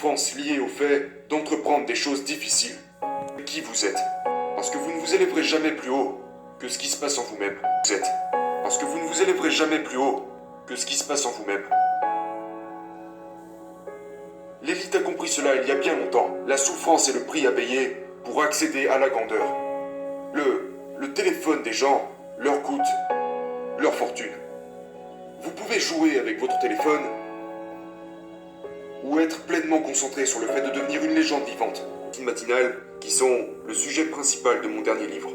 souffrance liée au fait d'entreprendre des choses difficiles. Qui vous êtes. Parce que vous ne vous élèverez jamais plus haut que ce qui se passe en vous-même. Vous êtes. Parce que vous ne vous élèverez jamais plus haut que ce qui se passe en vous-même. L'élite a compris cela il y a bien longtemps. La souffrance est le prix à payer pour accéder à la grandeur. Le téléphone des gens leur coûte leur fortune. Vous pouvez jouer avec votre téléphone ou être pleinement concentré sur le fait de devenir une légende vivante. Matinales qui sont le sujet principal de mon dernier livre.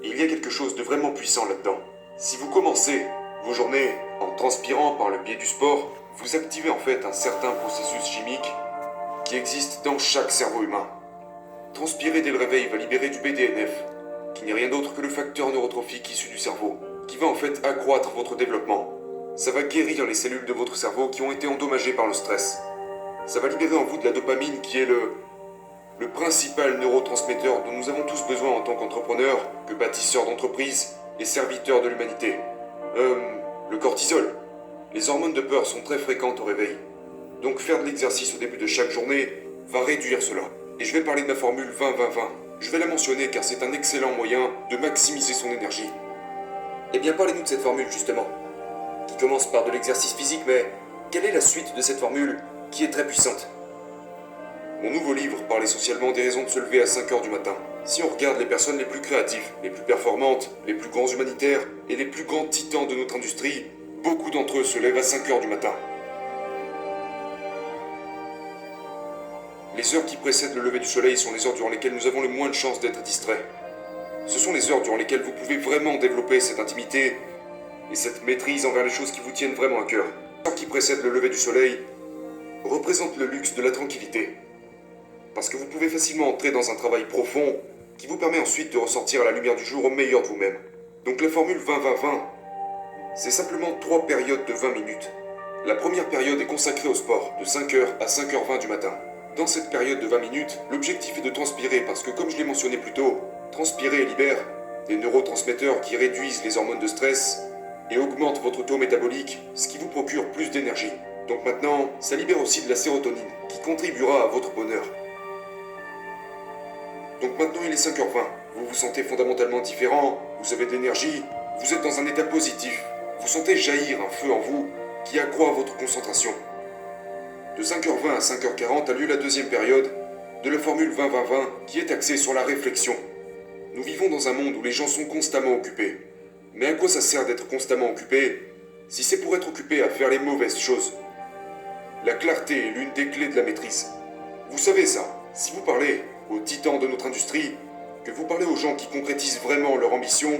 Et il y a quelque chose de vraiment puissant là-dedans. Si vous commencez vos journées en transpirant par le biais du sport, vous activez en fait un certain processus chimique qui existe dans chaque cerveau humain. Transpirer dès le réveil va libérer du BDNF, qui n'est rien d'autre que le facteur neurotrophique issu du cerveau, qui va en fait accroître votre développement. Ça va guérir les cellules de votre cerveau qui ont été endommagées par le stress. Ça va libérer en vous de la dopamine qui est le principal neurotransmetteur dont nous avons tous besoin en tant qu'entrepreneurs, que bâtisseurs d'entreprises et serviteurs de l'humanité. Le cortisol. Les hormones de peur sont très fréquentes au réveil. Donc faire de l'exercice au début de chaque journée va réduire cela. Et je vais parler de ma formule 20-20-20. Je vais la mentionner car c'est un excellent moyen de maximiser son énergie. Eh bien, parlez-nous de cette formule justement, qui commence par de l'exercice physique, mais quelle est la suite de cette formule qui est très puissante? Mon nouveau livre parle essentiellement des raisons de se lever à 5h du matin. Si on regarde les personnes les plus créatives, les plus performantes, les plus grands humanitaires et les plus grands titans de notre industrie, beaucoup d'entre eux se lèvent à 5h du matin. Les heures qui précèdent le lever du soleil sont les heures durant lesquelles nous avons le moins de chances d'être distraits. Ce sont les heures durant lesquelles vous pouvez vraiment développer cette intimité et cette maîtrise envers les choses qui vous tiennent vraiment à cœur. Les heures qui précèdent le lever du soleil représentent le luxe de la tranquillité. Parce que vous pouvez facilement entrer dans un travail profond qui vous permet ensuite de ressortir à la lumière du jour au meilleur de vous-même. Donc la formule 20-20-20, c'est simplement 3 périodes de 20 minutes. La première période est consacrée au sport, de 5h à 5h20 du matin. Dans cette période de 20 minutes, l'objectif est de transpirer parce que comme je l'ai mentionné plus tôt, transpirer libère des neurotransmetteurs qui réduisent les hormones de stress et augmentent votre taux métabolique, ce qui vous procure plus d'énergie. Donc maintenant, ça libère aussi de la sérotonine qui contribuera à votre bonheur. Donc maintenant il est 5h20, vous vous sentez fondamentalement différent, vous avez de l'énergie, vous êtes dans un état positif, vous sentez jaillir un feu en vous qui accroît votre concentration. De 5h20 à 5h40 a lieu la deuxième période de la formule 20-20-20 qui est axée sur la réflexion. Nous vivons dans un monde où les gens sont constamment occupés. Mais à quoi ça sert d'être constamment occupé si c'est pour être occupé à faire les mauvaises choses? La clarté est l'une des clés de la maîtrise. Vous savez ça, si vous parlez aux titans de notre industrie, que vous parlez aux gens qui concrétisent vraiment leur ambition,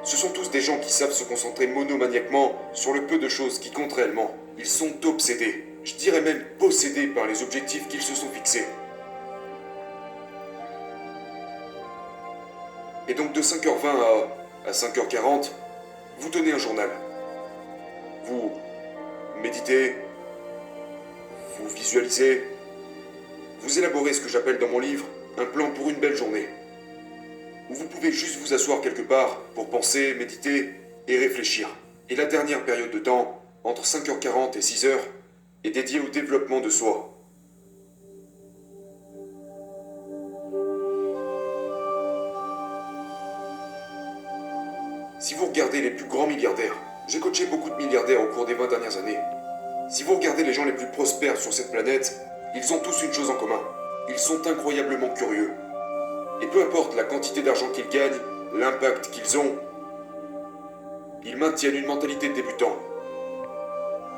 ce sont tous des gens qui savent se concentrer monomaniaquement sur le peu de choses qui comptent réellement. Ils sont obsédés, je dirais même possédés par les objectifs qu'ils se sont fixés. Et donc de 5h20 à 5h40, vous tenez un journal. Vous méditez, vous visualisez, vous élaborez ce que j'appelle dans mon livre un plan pour une belle journée. Où vous pouvez juste vous asseoir quelque part pour penser, méditer et réfléchir. Et la dernière période de temps, entre 5h40 et 6h, est dédiée au développement de soi. Si vous regardez les plus grands milliardaires, j'ai coaché beaucoup de milliardaires au cours des 20 dernières années. Si vous regardez les gens les plus prospères sur cette planète, ils ont tous une chose en commun. Ils sont incroyablement curieux. Et peu importe la quantité d'argent qu'ils gagnent, l'impact qu'ils ont, ils maintiennent une mentalité de débutant.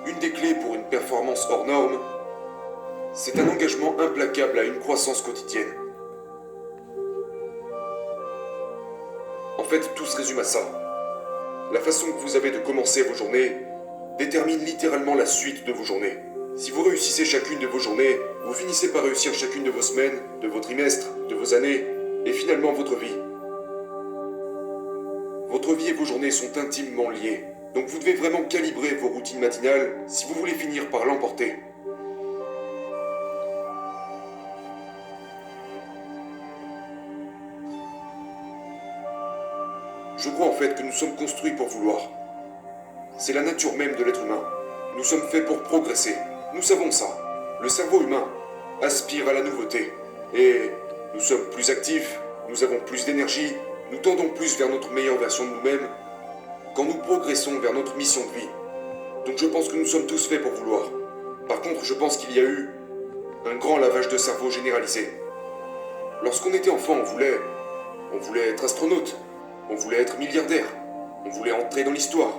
Une des clés pour une performance hors norme, c'est un engagement implacable à une croissance quotidienne. En fait, tout se résume à ça. La façon que vous avez de commencer vos journées détermine littéralement la suite de vos journées. Si vous réussissez chacune de vos journées, vous finissez par réussir chacune de vos semaines, de vos trimestres, de vos années, et finalement votre vie. Votre vie et vos journées sont intimement liées, donc vous devez vraiment calibrer vos routines matinales si vous voulez finir par l'emporter. Je crois en fait que nous sommes construits pour vouloir. C'est la nature même de l'être humain. Nous sommes faits pour progresser. Nous savons ça. Le cerveau humain aspire à la nouveauté. Et nous sommes plus actifs, nous avons plus d'énergie, nous tendons plus vers notre meilleure version de nous-mêmes quand nous progressons vers notre mission de vie. Donc je pense que nous sommes tous faits pour vouloir. Par contre, je pense qu'il y a eu un grand lavage de cerveau généralisé. Lorsqu'on était enfant, on voulait être astronaute, on voulait être milliardaire, on voulait entrer dans l'histoire,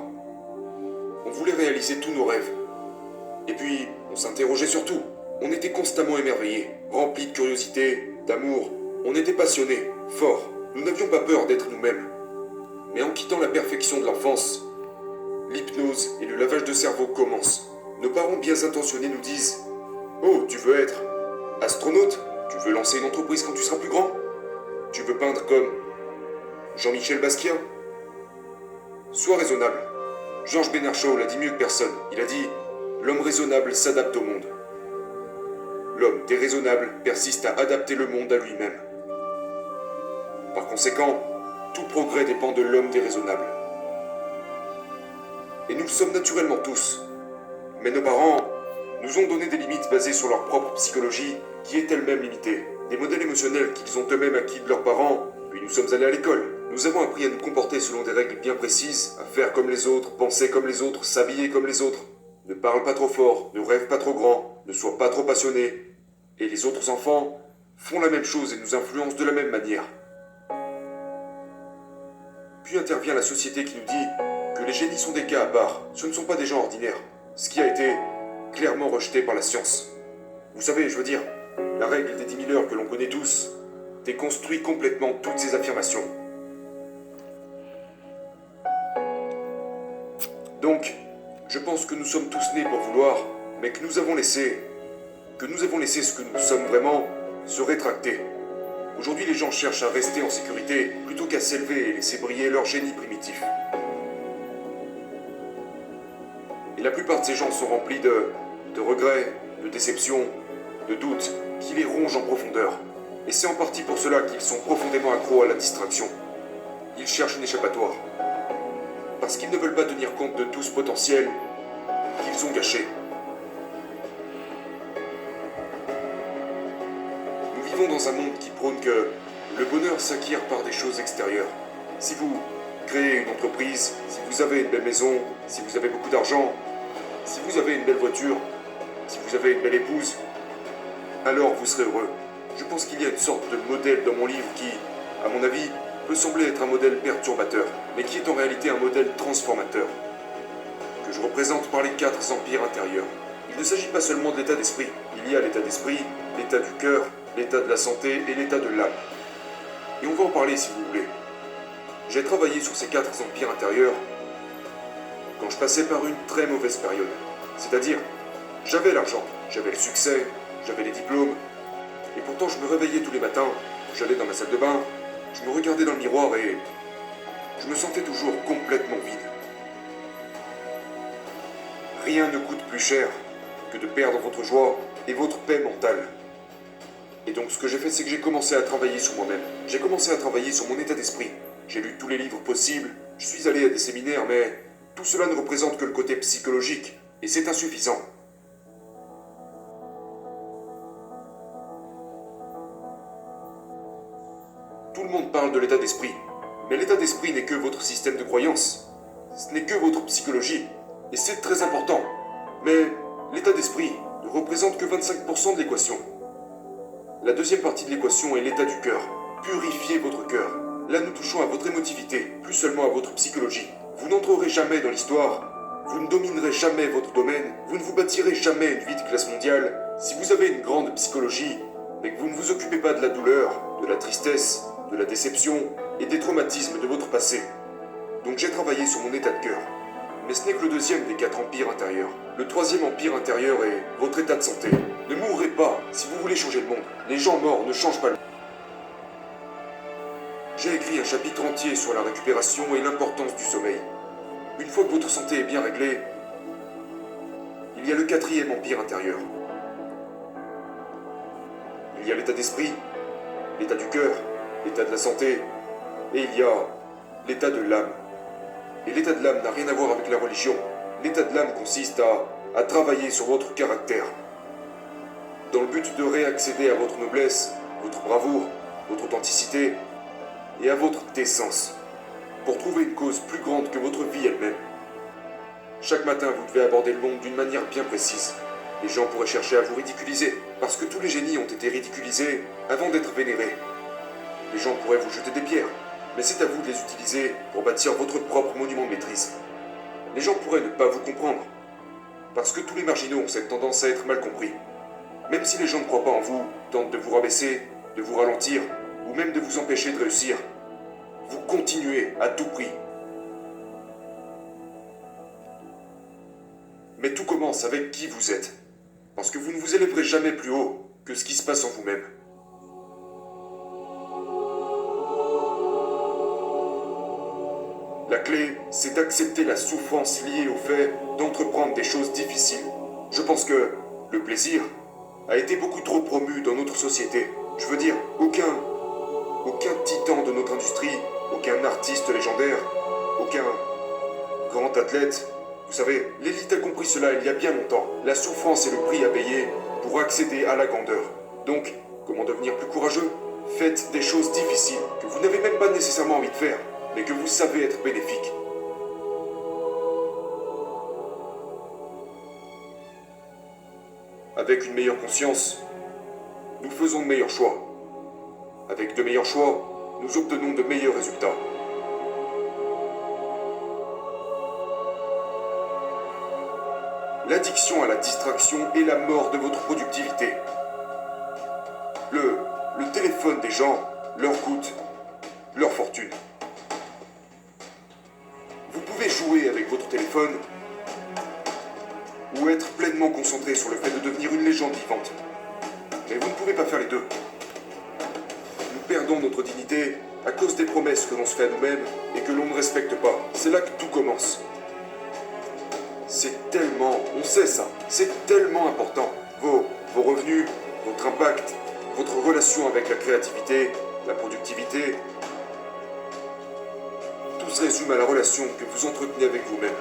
on voulait réaliser tous nos rêves. Et puis, on s'interrogeait sur tout. On était constamment émerveillés, remplis de curiosité, d'amour. On était passionnés, forts. Nous n'avions pas peur d'être nous-mêmes. Mais en quittant la perfection de l'enfance, l'hypnose et le lavage de cerveau commencent. Nos parents bien intentionnés nous disent « Oh, tu veux être astronaute? Tu veux lancer une entreprise quand tu seras plus grand? Tu veux peindre comme Jean-Michel Basquiat? Sois raisonnable. Georges Bernard Shaw l'a dit mieux que personne. Il a dit « L'homme raisonnable s'adapte au monde. L'homme déraisonnable persiste à adapter le monde à lui-même. » Par conséquent, tout progrès dépend de l'homme déraisonnable. Et nous le sommes naturellement tous. Mais nos parents nous ont donné des limites basées sur leur propre psychologie qui est elle-même limitée. Des modèles émotionnels qu'ils ont eux-mêmes acquis de leurs parents, puis nous sommes allés à l'école. Nous avons appris à nous comporter selon des règles bien précises, à faire comme les autres, penser comme les autres, s'habiller comme les autres. Ne parle pas trop fort, ne rêve pas trop grand, ne sois pas trop passionné. Et les autres enfants font la même chose et nous influencent de la même manière. Puis intervient la société qui nous dit que les génies sont des cas à part, ce ne sont pas des gens ordinaires, ce qui a été clairement rejeté par la science. Vous savez, je veux dire, la règle des 10 000 heures que l'on connaît tous déconstruit complètement toutes ces affirmations. Donc, je pense que nous sommes tous nés pour vouloir, mais que nous avons laissé ce que nous sommes vraiment se rétracter. Aujourd'hui, les gens cherchent à rester en sécurité plutôt qu'à s'élever et laisser briller leur génie primitif. Et la plupart de ces gens sont remplis de regrets, de déceptions, de doutes qui les rongent en profondeur. Et c'est en partie pour cela qu'ils sont profondément accros à la distraction. Ils cherchent une échappatoire. Parce qu'ils ne veulent pas tenir compte de tout ce potentiel qu'ils ont gâché. Nous vivons dans un monde qui prône que le bonheur s'acquiert par des choses extérieures. Si vous créez une entreprise, si vous avez une belle maison, si vous avez beaucoup d'argent, si vous avez une belle voiture, si vous avez une belle épouse, alors vous serez heureux. Je pense qu'il y a une sorte de modèle dans mon livre qui, à mon avis, peut sembler être un modèle perturbateur, mais qui est en réalité un modèle transformateur, que je représente par les 4 empires intérieurs. Il ne s'agit pas seulement de l'état d'esprit. Il y a l'état d'esprit, l'état du cœur, l'état de la santé et l'état de l'âme. Et on va en parler si vous voulez. J'ai travaillé sur ces 4 empires intérieurs quand je passais par une très mauvaise période. C'est-à-dire, j'avais l'argent, j'avais le succès, j'avais les diplômes, et pourtant je me réveillais tous les matins, j'allais dans ma salle de bain, je me regardais dans le miroir et je me sentais toujours complètement vide. Rien ne coûte plus cher que de perdre votre joie et votre paix mentale. Et donc ce que j'ai fait, c'est que j'ai commencé à travailler sur moi-même. J'ai commencé à travailler sur mon état d'esprit. J'ai lu tous les livres possibles, je suis allé à des séminaires, mais tout cela ne représente que le côté psychologique, et c'est insuffisant. Tout le monde parle de l'état d'esprit, mais l'état d'esprit n'est que votre système de croyance. Ce n'est que votre psychologie, et c'est très important. Mais l'état d'esprit ne représente que 25% de l'équation. La deuxième partie de l'équation est l'état du cœur. Purifiez votre cœur. Là, nous touchons à votre émotivité, plus seulement à votre psychologie. Vous n'entrerez jamais dans l'histoire, vous ne dominerez jamais votre domaine, vous ne vous bâtirez jamais une vie de classe mondiale si vous avez une grande psychologie, mais que vous ne vous occupez pas de la douleur, de la tristesse, de la déception et des traumatismes de votre passé. Donc j'ai travaillé sur mon état de cœur. Mais ce n'est que le deuxième des 4 empires intérieurs. Le troisième empire intérieur est votre état de santé. Ne mourrez pas si vous voulez changer le monde. Les gens morts ne changent pas le monde. J'ai écrit un chapitre entier sur la récupération et l'importance du sommeil. Une fois que votre santé est bien réglée, il y a le 4e empire intérieur. Il y a l'état d'esprit, l'état du cœur, l'état de la santé, et il y a l'état de l'âme. Et l'état de l'âme n'a rien à voir avec la religion. L'état de l'âme consiste à travailler sur votre caractère. dans le but de réaccéder à votre noblesse, votre bravoure, votre authenticité et à votre décence, pour trouver une cause plus grande que votre vie elle-même. Chaque matin, vous devez aborder le monde d'une manière bien précise. Les gens pourraient chercher à vous ridiculiser, parce que tous les génies ont été ridiculisés avant d'être vénérés. Les gens pourraient vous jeter des pierres, mais c'est à vous de les utiliser pour bâtir votre propre monument de maîtrise. Les gens pourraient ne pas vous comprendre, parce que tous les marginaux ont cette tendance à être mal compris. Même si les gens ne croient pas en vous, tentent de vous rabaisser, de vous ralentir, ou même de vous empêcher de réussir, vous continuez à tout prix. Mais tout commence avec qui vous êtes, parce que vous ne vous élèverez jamais plus haut que ce qui se passe en vous-même. La clé, c'est d'accepter la souffrance liée au fait d'entreprendre des choses difficiles. Je pense que le plaisir a été beaucoup trop promu dans notre société. Je veux dire, aucun titan de notre industrie, aucun artiste légendaire, aucun grand athlète. Vous savez, l'élite a compris cela il y a bien longtemps. La souffrance est le prix à payer pour accéder à la grandeur. Donc, comment devenir plus courageux? Faites des choses difficiles que vous n'avez même pas nécessairement envie de faire, mais que vous savez être bénéfiques. Avec une meilleure conscience, nous faisons de meilleurs choix. Avec de meilleurs choix, nous obtenons de meilleurs résultats. L'addiction à la distraction est la mort de votre productivité. Le téléphone des gens leur coûte leur fortune. Vous pouvez jouer avec votre téléphone ou être pleinement concentré sur le fait de devenir une légende vivante. Mais vous ne pouvez pas faire les deux. Nous perdons notre dignité à cause des promesses que l'on se fait à nous-mêmes et que l'on ne respecte pas. C'est là que tout commence. C'est tellement, on sait ça, c'est tellement important. Vos revenus, votre impact, votre relation avec la créativité, la productivité, tout se résume à la relation que vous entretenez avec vous-même.